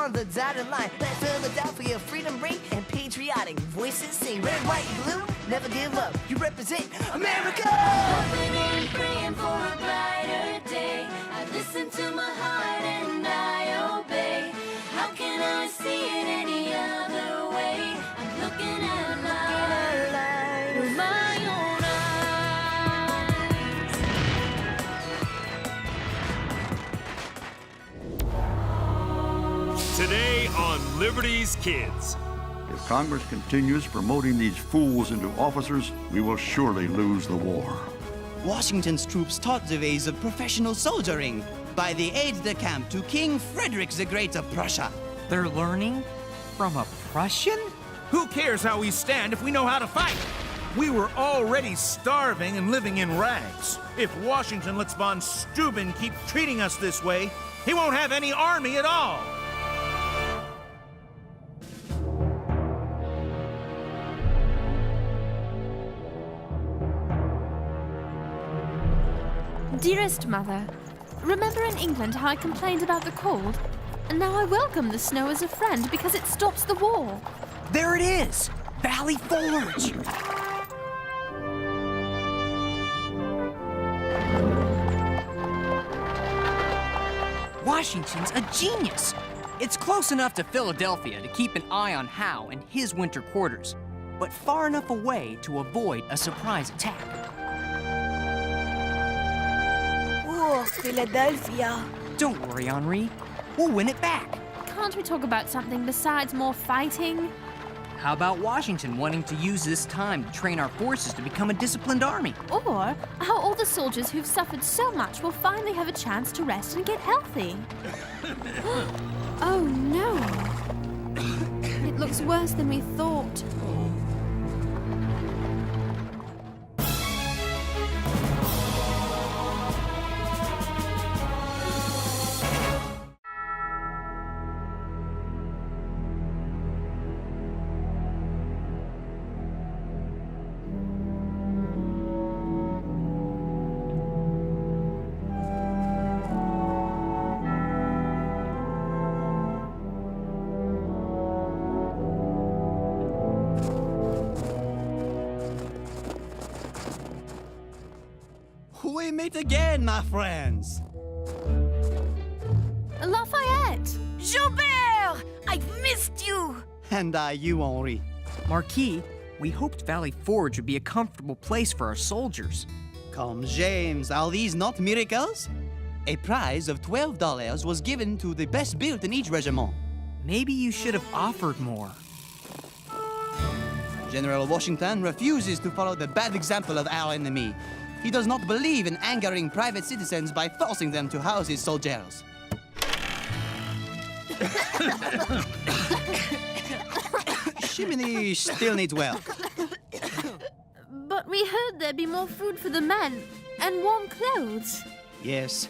on the dotted line. Let Philadelphia freedom ring and patriotic voices sing. Red, white, blue, never give up. You represent America. Hoping and praying for a brighter day. I listen to my heart and I obey. How can I see it any other way? I'm looking at life with my own eyes. Today on Liberty's Kids. If Congress continues promoting these fools into officers, we will surely lose the war. Washington's troops taught the ways of professional soldiering by the aide-de-camp to King Frederick the Great of Prussia. They're learning from a Prussian? Who cares how we stand if we know how to fight? We were already starving and living in rags. If Washington lets von Steuben keep treating us this way, he won't have any army at all. Dearest Mother, remember in England how I complained about the cold? And now I welcome the snow as a friend because it stops the war. There it is! Valley Forge! Washington's a genius! It's close enough to Philadelphia to keep an eye on Howe and his winter quarters, but far enough away to avoid a surprise attack. Philadelphia. Don't worry, Henri. We'll win it back. Can't we talk about something besides more fighting? How about Washington wanting to use this time to train our forces to become a disciplined army? Or how all the soldiers who've suffered so much will finally have a chance to rest and get healthy? Oh no. It looks worse than we thought. We meet again, my friends. Lafayette! Joubert! I've missed you! And you, Henri. Marquis, we hoped Valley Forge would be a comfortable place for our soldiers. Come, James, are these not miracles? A prize of $12 was given to the best built in each regiment. Maybe you should have offered more. General Washington refuses to follow the bad example of our enemy. He does not believe in angering private citizens by forcing them to house his soldiers. Chimney still needs work. But we heard there'd be more food for the men and warm clothes. Yes.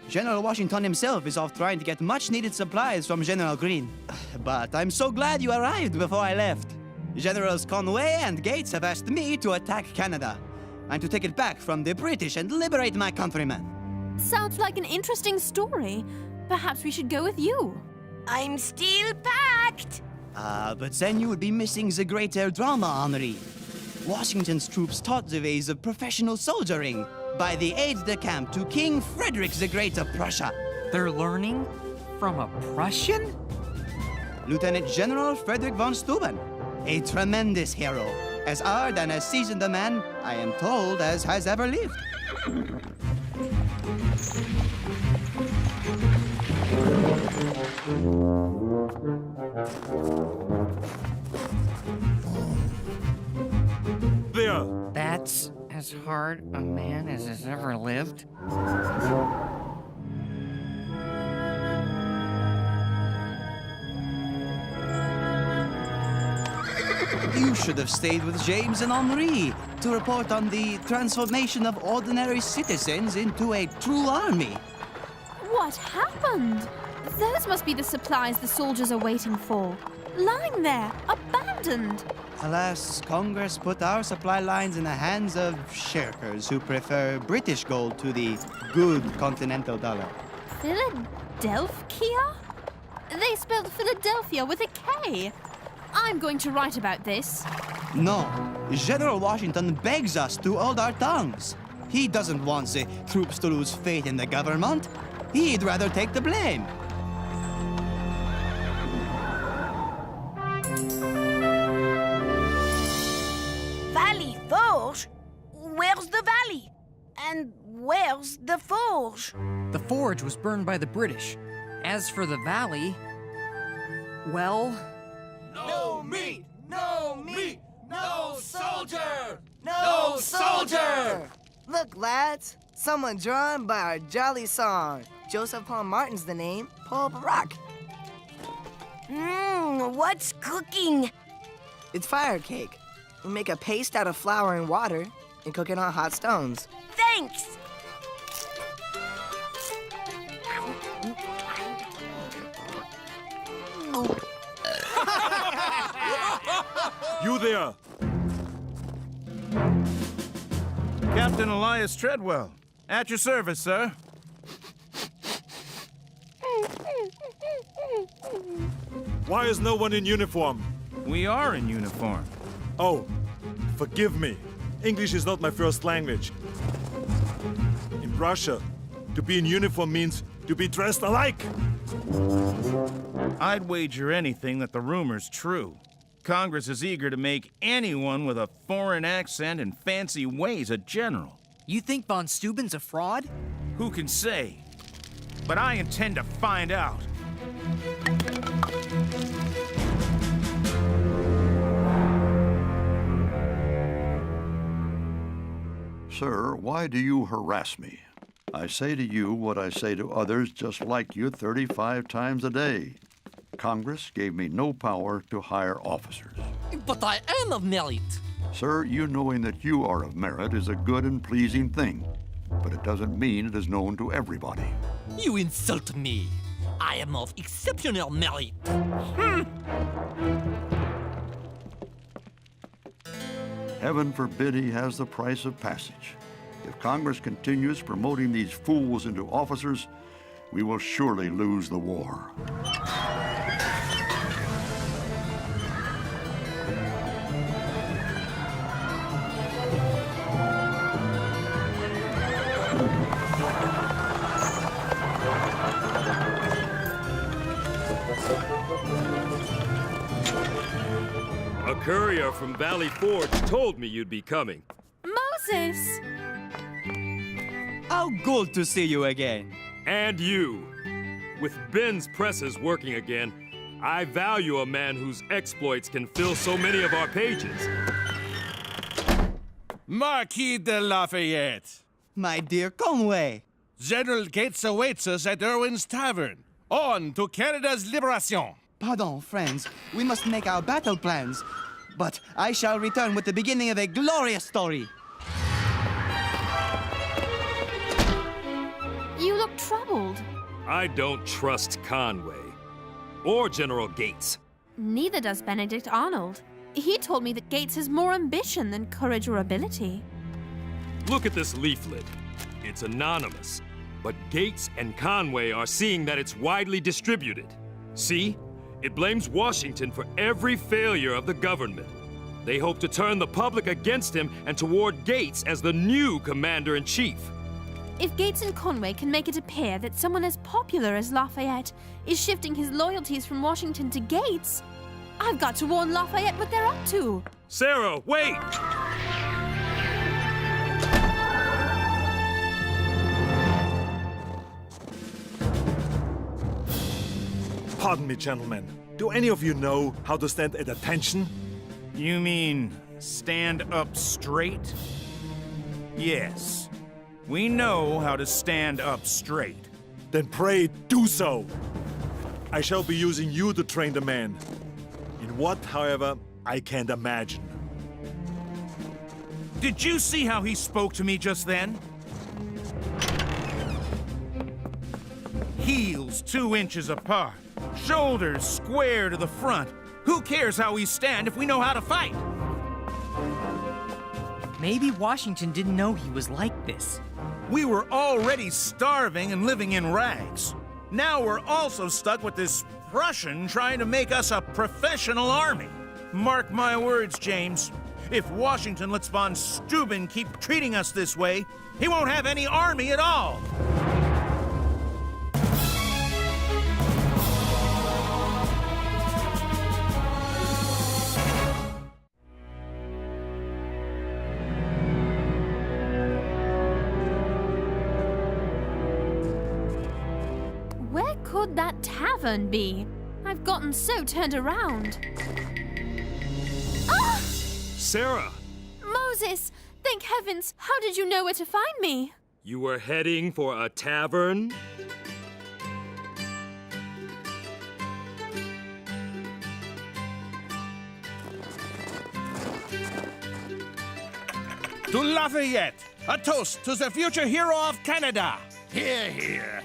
General Washington himself is off trying to get much-needed supplies from General Greene. But I'm so glad you arrived before I left. Generals Conway and Gates have asked me to attack Canada and to take it back from the British and liberate my countrymen. Sounds like an interesting story. Perhaps we should go with you. I'm still packed! But then you would be missing the greater drama, Henri. Washington's troops taught the ways of professional soldiering by the aide-de-camp to King Frederick the Great of Prussia. They're learning from a Prussian? Lieutenant General Frederick von Steuben, a tremendous hero, as hard and as seasoned a man, I am told, as has ever lived. There. That's as hard a man as has ever lived. You should have stayed with James and Henri to report on the transformation of ordinary citizens into a true army. What happened? Those must be the supplies the soldiers are waiting for. Lying there, abandoned. Alas, Congress put our supply lines in the hands of shirkers who prefer British gold to the good continental dollar. Philadelphia? They spelled Philadelphia with a K. I'm going to write about this. No, General Washington begs us to hold our tongues. He doesn't want the troops to lose faith in the government. He'd rather take the blame. Valley Forge? Where's the valley? And where's the forge? The forge was burned by the British. As for the valley, well... No meat! No meat! No soldier! No soldier! Look, lads, someone drawn by our jolly song. Joseph Paul Martin's the name, Paul Barack. What's cooking? It's fire cake. We make a paste out of flour and water and cook it on hot stones. Thanks! You there! Captain Elias Treadwell, at your service, sir. Why is no one in uniform? We are in uniform. Oh, forgive me. English is not my first language. In Russia, to be in uniform means to be dressed alike. I'd wager anything that the rumor's true. Congress is eager to make anyone with a foreign accent and fancy ways a general. You think von Steuben's a fraud? Who can say? But I intend to find out. Sir, why do you harass me? I say to you what I say to others just like you 35 times a day. Congress gave me no power to hire officers. But I am of merit. Sir, you knowing that you are of merit is a good and pleasing thing, but it doesn't mean it is known to everybody. You insult me. I am of exceptional merit. Heaven forbid he has the price of passage. If Congress continues promoting these fools into officers, we will surely lose the war. A courier from Valley Forge told me you'd be coming. Moses! How good to see you again. And you. With Ben's presses working again, I value a man whose exploits can fill so many of our pages. Marquis de Lafayette. My dear Conway. General Gates awaits us at Irwin's Tavern. On to Canada's liberation. Pardon, friends. We must make our battle plans. But I shall return with the beginning of a glorious story. You look troubled. I don't trust Conway. Or General Gates. Neither does Benedict Arnold. He told me that Gates has more ambition than courage or ability. Look at this leaflet. It's anonymous. But Gates and Conway are seeing that it's widely distributed. See? It blames Washington for every failure of the government. They hope to turn the public against him and toward Gates as the new commander-in-chief. If Gates and Conway can make it appear that someone as popular as Lafayette is shifting his loyalties from Washington to Gates, I've got to warn Lafayette what they're up to. Sarah, wait! Pardon me, gentlemen. Do any of you know how to stand at attention? You mean stand up straight? Yes. We know how to stand up straight. Then pray do so. I shall be using you to train the men. In what, however, I can't imagine. Did you see how he spoke to me just then? Heels 2 inches apart. Shoulders square to the front. Who cares how we stand if we know how to fight? Maybe Washington didn't know he was like this. We were already starving and living in rags. Now we're also stuck with this Prussian trying to make us a professional army. Mark my words, James. If Washington lets von Steuben keep treating us this way, he won't have any army at all. Where could that tavern be? I've gotten so turned around. Ah! Sarah! Moses! Thank heavens! How did you know where to find me? You were heading for a tavern? To Lafayette, a toast to the future hero of Canada. Hear, hear.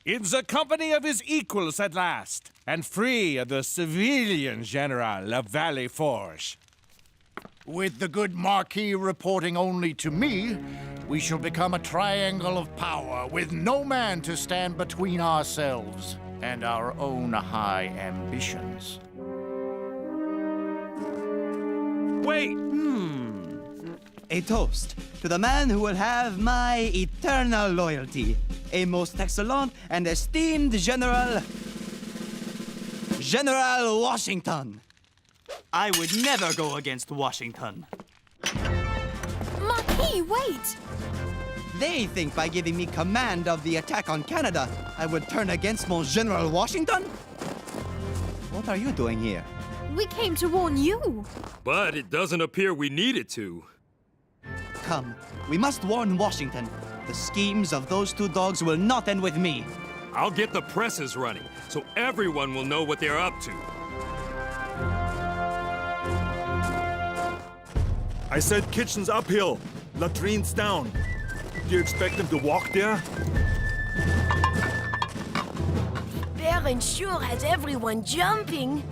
In the company of his equals at last, and free of the civilian general of Valley Forge. With the good Marquis reporting only to me, we shall become a triangle of power with no man to stand between ourselves and our own high ambitions. Wait! A toast to the man who will have my eternal loyalty. A most excellent and esteemed General Washington. I would never go against Washington. Marquis, wait! They think by giving me command of the attack on Canada, I would turn against mon General Washington? What are you doing here? We came to warn you. But it doesn't appear we needed to. Come, we must warn Washington. The schemes of those two dogs will not end with me. I'll get the presses running, so everyone will know what they're up to. I said kitchen's uphill, latrine's down. Do you expect them to walk there? Baron sure has everyone jumping.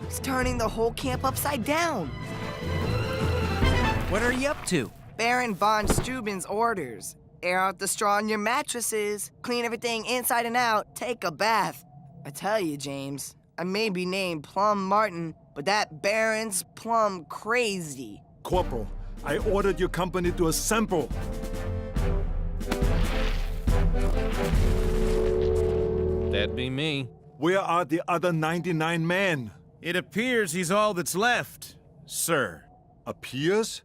He's turning the whole camp upside down. What are you up to? Baron von Steuben's orders. Air out the straw in your mattresses, clean everything inside and out, take a bath. I tell you, James, I may be named Plum Martin, but that Baron's plumb crazy. Corporal, I ordered your company to assemble. That'd be me. Where are the other 99 men? It appears he's all that's left, sir. Appears?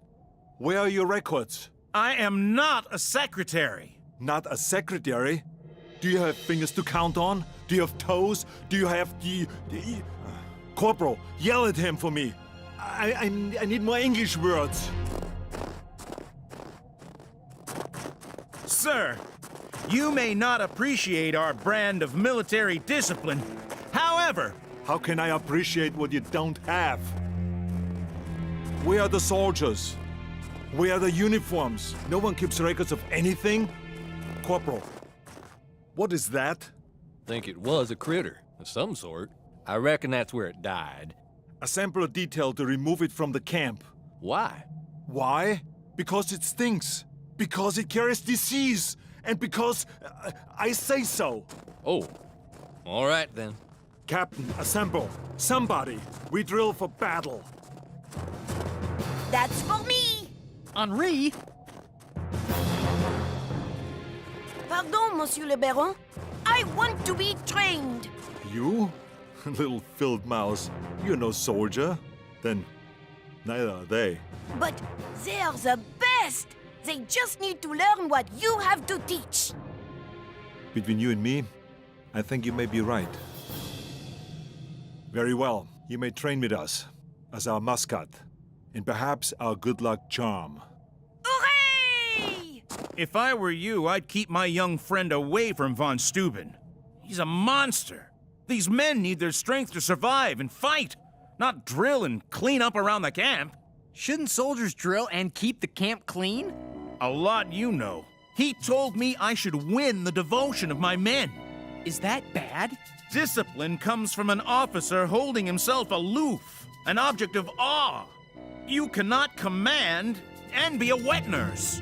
Where are your records? I am not a secretary. Not a secretary? Do you have fingers to count on? Do you have toes? Do you have the... Corporal, yell at him for me. I need more English words. Sir, you may not appreciate our brand of military discipline. However... How can I appreciate what you don't have? Where are the soldiers? Where are the uniforms? No one keeps records of anything? Corporal, what is that? Think it was a critter of some sort. I reckon that's where it died. Assemble a detail to remove it from the camp. Why? Why? Because it stinks. Because it carries disease. And because I say so. Oh, all right then. Captain, assemble. Somebody. We drill for battle. That's for me. Henri? Pardon, Monsieur le Baron. I want to be trained. You? Little filled mouse. You're no soldier. Then neither are they. But they're the best. They just need to learn what you have to teach. Between you and me, I think you may be right. Very well. You may train with us as our mascot, and perhaps our good luck charm. Hooray! If I were you, I'd keep my young friend away from von Steuben. He's a monster. These men need their strength to survive and fight, not drill and clean up around the camp. Shouldn't soldiers drill and keep the camp clean? A lot you know. He told me I should win the devotion of my men. Is that bad? Discipline comes from an officer holding himself aloof, an object of awe. You cannot command and be a wet nurse.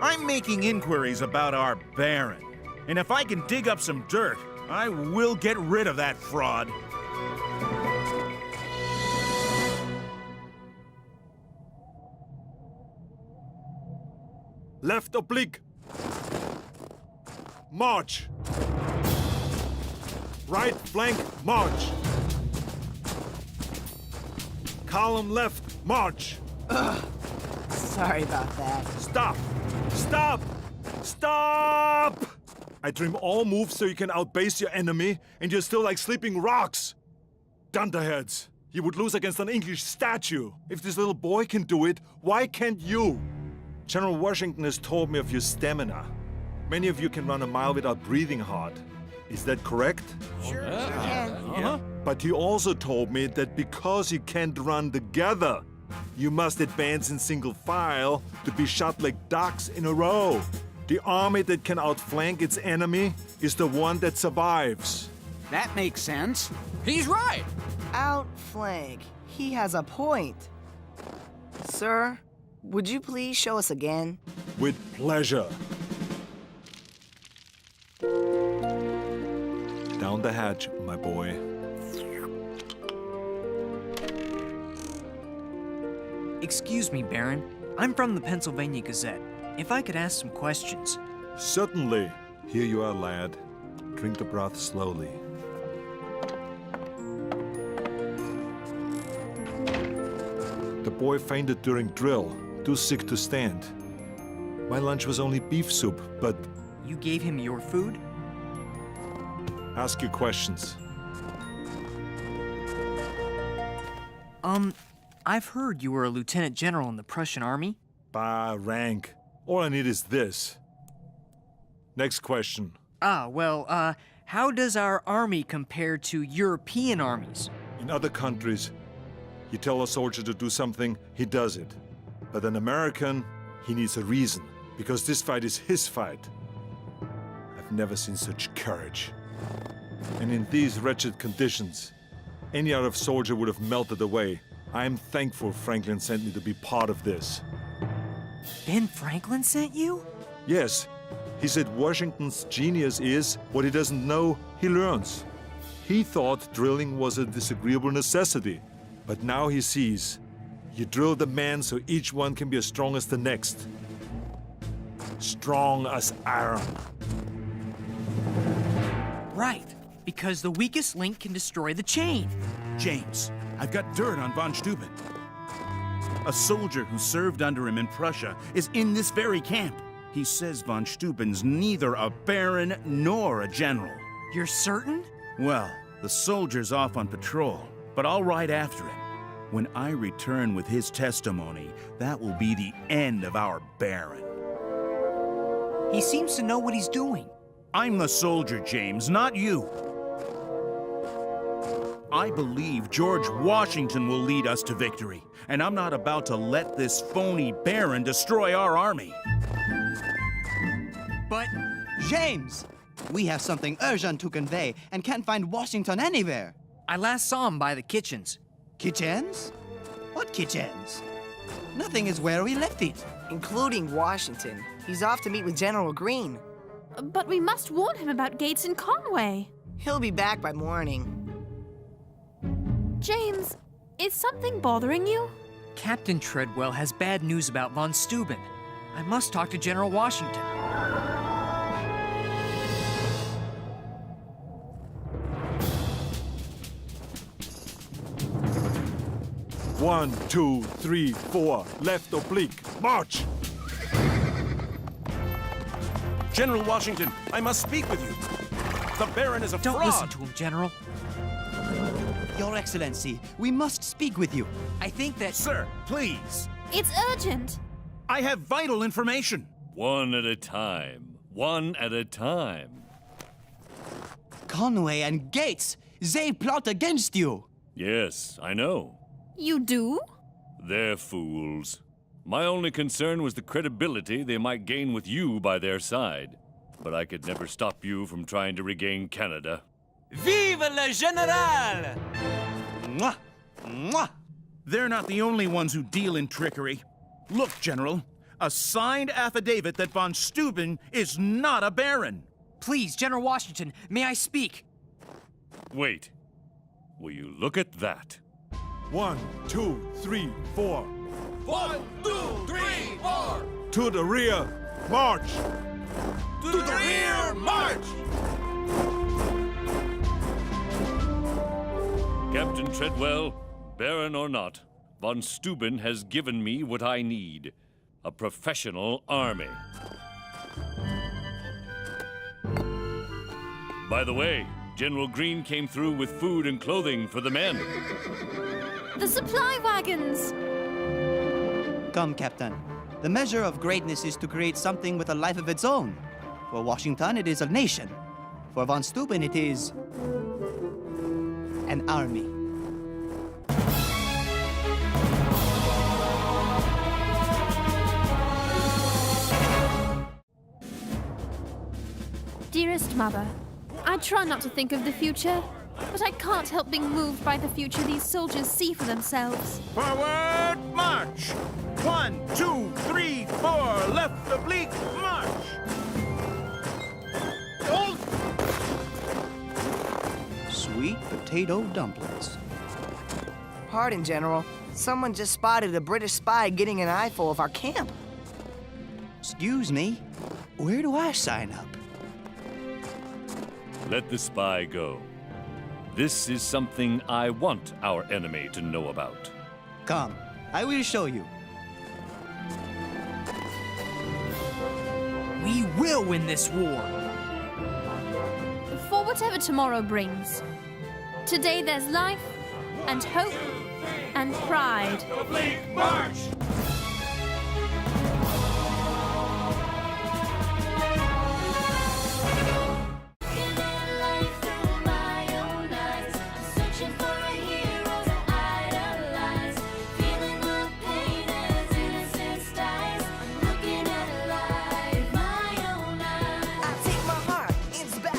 I'm making inquiries about our Baron. And if I can dig up some dirt, I will get rid of that fraud. Left oblique. March. Right flank, march. Column left, march. Sorry about that. Stop! Stop! Stop! I trim all moves so you can outbase your enemy, and you're still like sleeping rocks. Dunderheads, you would lose against an English statue. If this little boy can do it, why can't you? General Washington has told me of your stamina. Many of you can run a mile without breathing hard. Is that correct? Sure can. But he also told me that because you can't run together, you must advance in single file to be shot like ducks in a row. The army that can outflank its enemy is the one that survives. That makes sense. He's right. Outflank. He has a point. Sir, would you please show us again? With pleasure. Down the hatch, my boy. Excuse me, Baron. I'm from the Pennsylvania Gazette. If I could ask some questions. Certainly. Here you are, lad. Drink the broth slowly. The boy fainted during drill, too sick to stand. My lunch was only beef soup, but... You gave him your food? Ask your questions. I've heard you were a lieutenant general in the Prussian army. Bah, rank. All I need is this. Next question. How does our army compare to European armies? In other countries, you tell a soldier to do something, he does it. But an American, he needs a reason, because this fight is his fight. I've never seen such courage. And in these wretched conditions, any Arab soldier would have melted away. I am thankful Franklin sent me to be part of this. Ben Franklin sent you? Yes, he said Washington's genius is what he doesn't know, he learns. He thought drilling was a disagreeable necessity, but now he sees. You drill the men so each one can be as strong as the next. Strong as iron. Right, because the weakest link can destroy the chain. James, I've got dirt on von Steuben. A soldier who served under him in Prussia is in this very camp. He says von Steuben's neither a baron nor a general. You're certain? Well, the soldier's off on patrol, but I'll ride after him. When I return with his testimony, that will be the end of our baron. He seems to know what he's doing. I'm the soldier, James, not you. I believe George Washington will lead us to victory, and I'm not about to let this phony baron destroy our army. But... James! We have something urgent to convey and can't find Washington anywhere. I last saw him by the kitchens. Kitchens? What kitchens? Nothing is where we left it. Including Washington. He's off to meet with General Greene. But we must warn him about Gates and Conway. He'll be back by morning. James, is something bothering you? Captain Treadwell has bad news about von Steuben. I must talk to General Washington. One, two, three, four. Left oblique. March! General Washington, I must speak with you. The Baron is a fraud. Don't listen to him, General. Your Excellency, we must speak with you. I think that... Sir, please. It's urgent. I have vital information. One at a time. One at a time. Conway and Gates, they plot against you. Yes, I know. You do? They're fools. My only concern was the credibility they might gain with you by their side. But I could never stop you from trying to regain Canada. Vive le Général! Mwah! Mwah! They're not the only ones who deal in trickery. Look, General, A signed affidavit that von Steuben is not a baron. Please, General Washington, may I speak? Wait. Will you look at that? 1, 2, 3, 4. 1, 2, 3, 4. To the rear, march! To the rear, march! Captain Treadwell, baron or not, von Steuben has given me what I need. A professional army. By the way, General Greene came through with food and clothing for the men. The supply wagons! Come, Captain. The measure of greatness is to create something with a life of its own. For Washington, it is a nation. For von Steuben, it is an army. Dearest Mother, I try not to think of the future, but I can't help being moved by the future these soldiers see for themselves. Forward, march! 1, 2, 3, 4, left oblique, march! Sweet potato dumplings. Pardon, General. Someone just spotted a British spy getting an eyeful of our camp. Excuse me, where do I sign up? Let the spy go. This is something I want our enemy to know about. Come, I will show you. We will win this war. For whatever tomorrow brings. Today there's life, and hope, and pride. Oblique march!